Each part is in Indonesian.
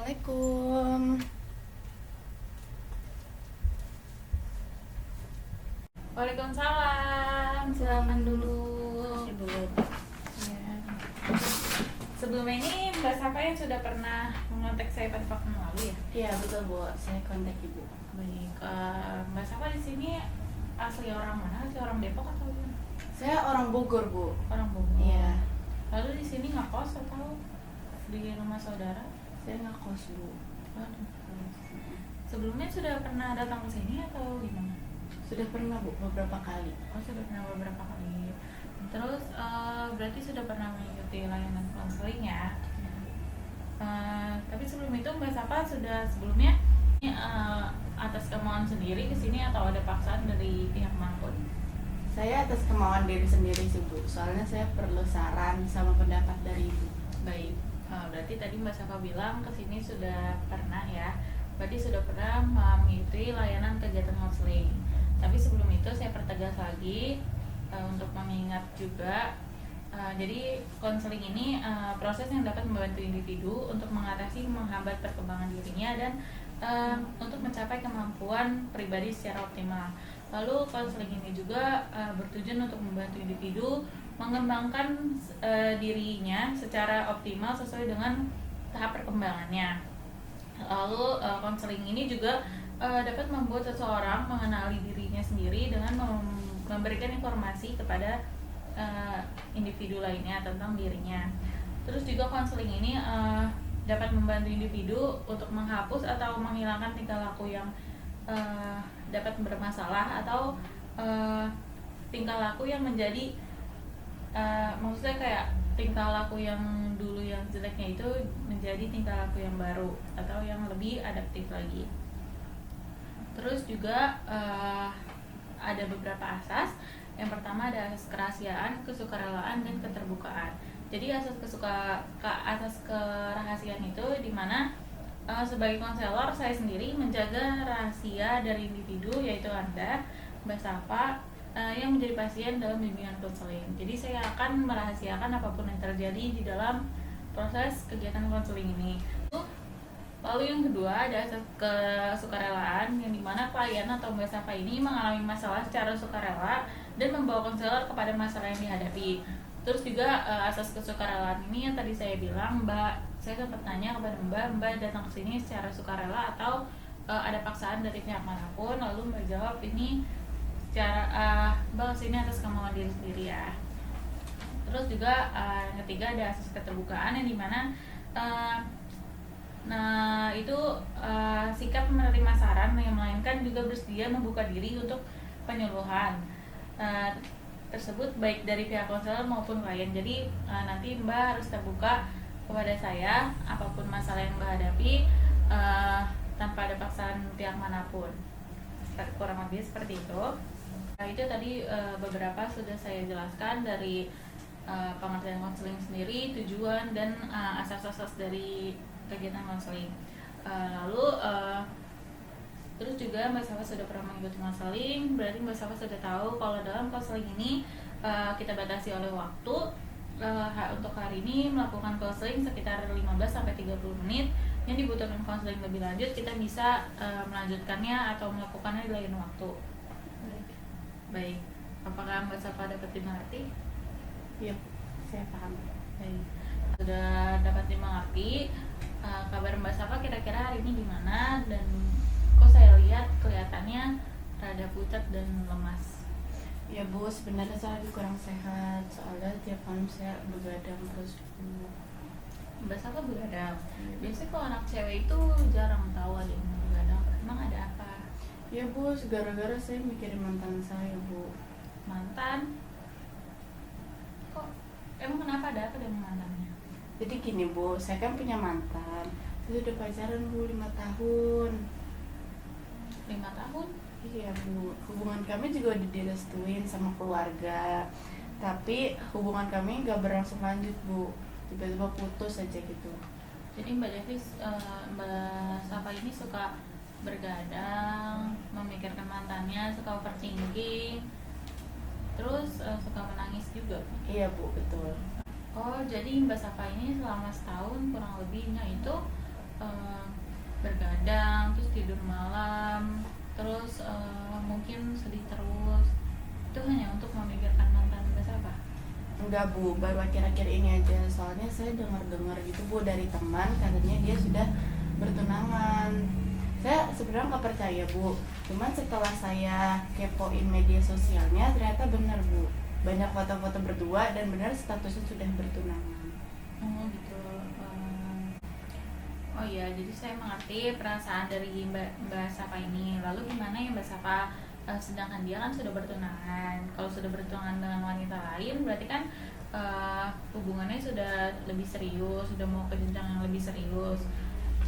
Assalamualaikum. Waalaikumsalam. Silakan dulu. Ibu. Ya. Sebelumnya ini Mbak Safa yang sudah pernah mengontak saya pada waktu yang lalu ya. Iya betul Bu, saya kontak Ibu. Baik, Mbak Safa di sini asli orang mana? Asli orang Depok atau gimana? Saya orang Bogor Bu. Orang Bogor. Iya. Lalu di sini ngekos atau di rumah saudara? Saya ngekos Bu. Waduh. Sebelumnya sudah pernah datang ke sini atau gimana? Sudah pernah Bu beberapa kali. Oh, sudah pernah beberapa kali. Terus berarti sudah pernah mengikuti layanan konseling ya. Tapi sebelum itu Mbak Safa sudah sebelumnya atas kemauan sendiri ke sini atau ada paksaan dari pihak manapun? Saya atas kemauan diri sendiri sih Bu. Soalnya saya perlu saran sama pendapat dari Ibu. Baik. Berarti tadi Mbak Safa bilang ke sini sudah pernah ya. Berarti sudah pernah mengikuti layanan kegiatan konseling. Tapi sebelum itu saya pertegas lagi untuk mengingat juga. Jadi konseling ini proses yang dapat membantu individu untuk mengatasi menghambat perkembangan dirinya dan untuk mencapai kemampuan pribadi secara optimal. Lalu konseling ini juga bertujuan untuk membantu individu mengembangkan dirinya secara optimal sesuai dengan tahap perkembangannya. Lalu konseling ini juga dapat membuat seseorang mengenali dirinya sendiri dengan memberikan informasi kepada individu lainnya tentang dirinya. Terus juga konseling ini dapat membantu individu untuk menghapus atau menghilangkan tingkah laku yang dapat bermasalah atau tingkah laku yang menjadi maksudnya kayak tingkah laku yang dulu yang jeleknya itu menjadi tingkah laku yang baru atau yang lebih adaptif lagi. Terus juga ada beberapa asas. Yang pertama ada asas kerahasiaan, kesukarelaan, dan keterbukaan. Jadi asas kerahasiaan itu dimana sebagai konselor saya sendiri menjaga rahasia dari individu, yaitu Anda, Mbak Safa, yang menjadi pasien dalam bimbingan konseling. Jadi saya akan merahasiakan apapun yang terjadi di dalam proses kegiatan konseling ini. Lalu yang kedua ada asas kesukarelaan, yang dimana klien atau Mbak Safa ini mengalami masalah secara sukarela dan membawa konselor kepada masalah yang dihadapi. Terus juga asas kesukarelaan ini yang tadi saya bilang, saya sempat tanya kepada Mbak datang ke sini secara sukarela atau ada paksaan dari pihak manapun. Lalu Mbak jawab ini secara Mbak kesini atas kemauan diri sendiri ya. Terus juga yang ketiga ada asas keterbukaan, yang dimana itu sikap menerima saran yang melainkan juga bersedia membuka diri untuk penyuluhan tersebut baik dari pihak konselor maupun klien. Jadi nanti Mbak harus terbuka kepada saya apapun masalah yang Mbak hadapi tanpa ada paksaan pihak manapun. Kurang lebih seperti itu. Itu tadi beberapa sudah saya jelaskan dari pengertian konseling sendiri, tujuan dan asas-asas dari kegiatan konseling. Lalu terus juga Mbak Safa sudah pernah mengikuti konseling, berarti Mbak Safa sudah tahu kalau dalam konseling ini kita batasi oleh waktu. Untuk hari ini melakukan konseling sekitar 15-30 menit. Yang dibutuhkan konseling lebih lanjut kita bisa melanjutkannya atau melakukannya di lain waktu. Baik. Apakah Mbak Safa dapat dimengerti? Iya, saya paham. Baik. Sudah dapat dimengerti. Kabar Mbak Safa kira-kira hari ini gimana, dan kok saya lihat kelihatannya rada pucat dan lemas. Ya Bu, sebenarnya saya lagi kurang sehat. Soalnya tiap malam saya begadang terus Bu. Mbak Safa begadang. Biasanya kalau anak cewek itu jarang tahu ada yang begadang. Emang ada apa? Ya Bu, gara-gara saya mikirin mantan saya Bu. Mantan? Kok? Emang kenapa, ada apa dengan mantannya? Jadi gini Bu, saya kan punya mantan. Saya sudah pacaran Bu 5 tahun. 5 tahun? Iya Bu, hubungan kami juga udah direstuin sama keluarga. Tapi hubungan kami gak berlangsung lanjut Bu. Tiba-tiba putus aja gitu. Jadi Mbak Devis, Mbak Safa ini suka bergadang, memikirkan mantannya, suka overthinking, terus suka menangis juga. Iya Bu, betul. Oh, jadi Mbak Safa ini selama setahun kurang lebihnya itu eh, bergadang, terus tidur malam, terus mungkin sedih terus, itu hanya untuk memikirkan mantan Basapa? Enggak Bu, baru akhir-akhir ini aja. Soalnya saya dengar-dengar gitu Bu dari teman, katanya dia sudah bertunangan. Saya sebenarnya nggak percaya Bu, cuman setelah saya kepoin media sosialnya ternyata benar Bu, banyak foto-foto berdua dan benar statusnya sudah bertunangan. Oh gitu. Oh iya, jadi saya mengerti perasaan dari Mbak Sapa ini. Lalu gimana ya Mbak Sapa? Sedangkan dia kan sudah bertunangan. Kalau sudah bertunangan dengan wanita lain, berarti kan hubungannya sudah lebih serius, sudah mau ke jenjang yang lebih serius.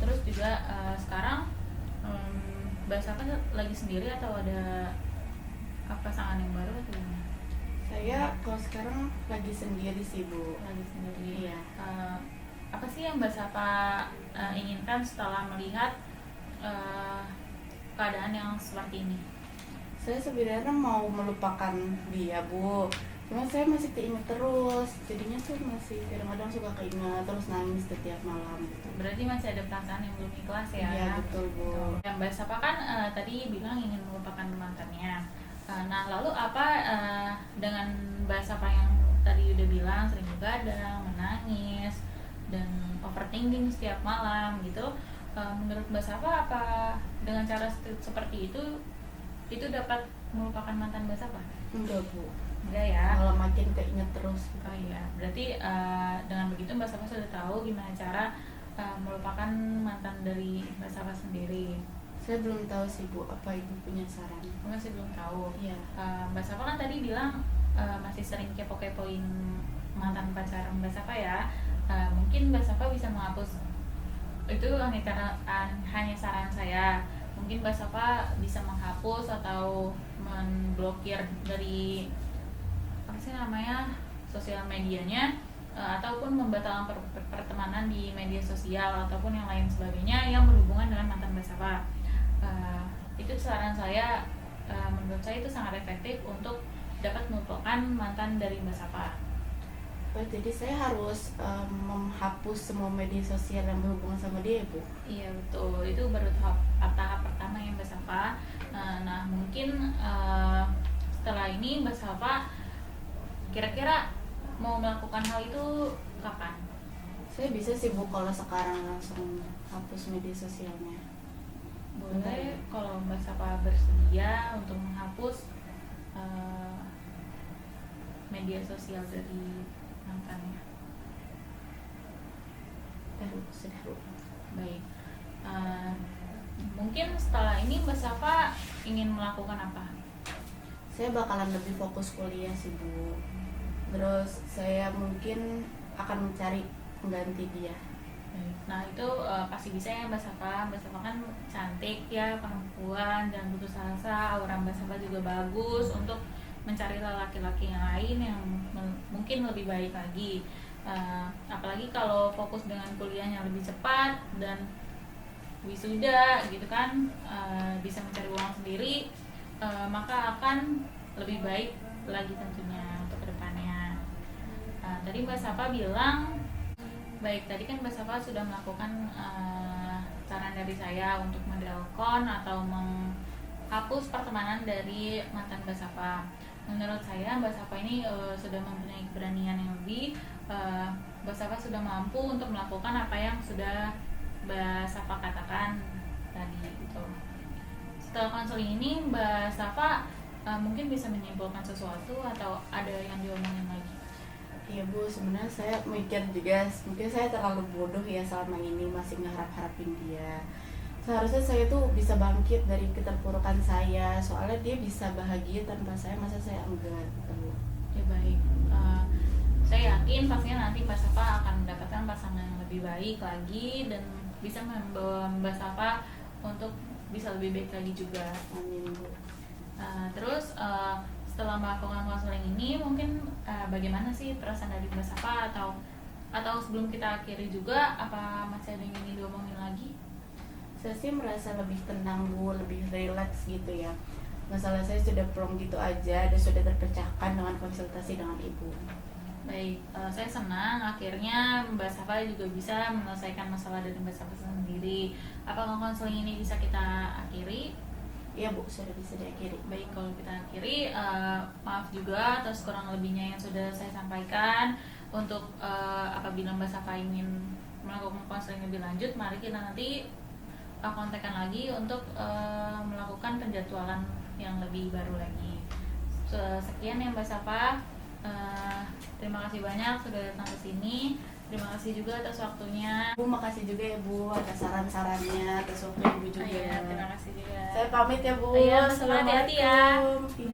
Terus juga sekarang Mbak Sapa lagi sendiri atau ada pasangan yang baru atau gimana? Saya kalau sekarang lagi sendiri sih Bu. Lagi sendiri. Iya. Apa sih yang Mbak Sapa inginkan setelah melihat keadaan yang seperti ini? Saya sebenarnya mau melupakan dia Bu, cuma saya masih keinget terus, jadinya tuh masih kadang-kadang suka keinget terus nangis setiap malam gitu. Berarti masih ada perasaan yang belum ikhlas ya? Iya betul Bu. Yang Mbak Sapa kan tadi bilang ingin melupakan mantannya. Nah lalu apa dengan Mbak Sapa yang tadi udah bilang sering begadang, menangis, dan overthinking setiap malam gitu, menurut Mbak Sapa apa dengan cara seperti itu dapat melupakan mantan Mbak Sapa? Enggak Bu, Enggak ya? malah makin keinget terus. Oh iya, berarti dengan begitu Mbak Sapa sudah tahu gimana cara melupakan mantan dari Mbak Sapa sendiri. Saya belum tahu sih Bu, apa Ibu punya saran? Masih belum tahu. Iya. Mbak Sapa kan tadi bilang masih sering kepo-kepoin mantan pacar Mbak Sapa ya. Mungkin Mbak Sapa bisa menghapus itu, hanya saran saya. Mungkin Mbak Sapa bisa menghapus atau memblokir dari apa sih namanya sosial medianya, ataupun membatalkan pertemanan di media sosial ataupun yang lain sebagainya yang berhubungan dengan mantan Mbak Sapa. Itu saran saya, menurut saya itu sangat efektif untuk dapat melupakan mantan dari Mbak Sapa. Oh, jadi saya harus menghapus semua media sosial yang berhubungan sama dia Bu? Iya betul, itu baru tahap pertama yang Mbak Sapa. Nah mungkin setelah ini Mbak Sapa kira-kira mau melakukan hal itu kapan? Saya bisa sih Bu kalau sekarang langsung hapus media sosialnya. Boleh kalau Mbak Sapa bersedia untuk menghapus media sosial dari mantannya. Sudah Bu. Baik. Mungkin setelah ini Mbak Sapa ingin melakukan apa? Saya bakalan lebih fokus kuliah sih Bu. Terus saya mungkin akan mencari pengganti dia. Nah itu pasti bisa ya Mbak Sapa. Mbak Sapa kan cantik ya, perempuan dan putus asa. Aura Mbak Sapa juga bagus untuk mencari laki-laki yang lain yang mungkin lebih baik lagi. Apalagi kalau fokus dengan kuliahnya lebih cepat dan wisuda gitu kan, bisa mencari uang sendiri, maka akan lebih baik lagi tentunya untuk kedepannya. Tadi Mbak Sapa bilang, baik tadi kan Mbak Sapa sudah melakukan saran dari saya untuk mendelkon atau menghapus pertemanan dari mantan Mbak Sapa. Menurut saya Mbak Sapa ini sudah mempunyai keberanian yang lebih. Mbak Sapa sudah mampu untuk melakukan apa yang sudah Mbak Sapa katakan tadi gitu. Setelah konseling ini Mbak Sapa mungkin bisa menyimpulkan sesuatu atau ada yang diomongin lagi? Iya Bu, sebenarnya saya mikir juga, mungkin saya terlalu bodoh ya selama ini masih ngeharap-harapin dia. Seharusnya saya tuh bisa bangkit dari keterpurukan saya, soalnya dia bisa bahagia tanpa saya, masa saya enggak gitu. Ya baik, saya yakin pastinya nanti Mbak Sapa akan mendapatkan pasangan yang lebih baik lagi dan bisa membawa Mbak Sapa untuk bisa lebih baik lagi juga. Amin Bu. Terus setelah melakukan konseling ini mungkin bagaimana sih perasaan dari Mbak Sapa, atau sebelum kita akhiri juga apa masih ada yang ingin diomongin lagi? Saya sih merasa lebih tenang Bu, lebih rileks gitu ya. Masalah saya sudah plong gitu aja dan sudah terpecahkan dengan konsultasi dengan Ibu. Baik, saya senang akhirnya Mbak Safa juga bisa menyelesaikan masalah dari Mbak Safa sendiri. Apakah konseling ini bisa kita akhiri? Iya Bu, sudah bisa diakhiri. Baik, kalau kita akhiri, maaf juga atas kurang lebihnya yang sudah saya sampaikan. Untuk apabila Mbak Safa ingin melakukan konseling lebih lanjut, mari kita nanti kontakkan lagi untuk melakukan penjadwalan yang lebih baru lagi. Sekian ya Mbak Safa. Terima kasih banyak sudah datang ke sini. Terima kasih juga atas waktunya. Bu, makasih juga ya Bu atas saran-sarannya, atas waktu Ibu juga. Iya, terima kasih juga. Saya pamit ya Bu. Iya, hati-hati ya. Assalamualaikum.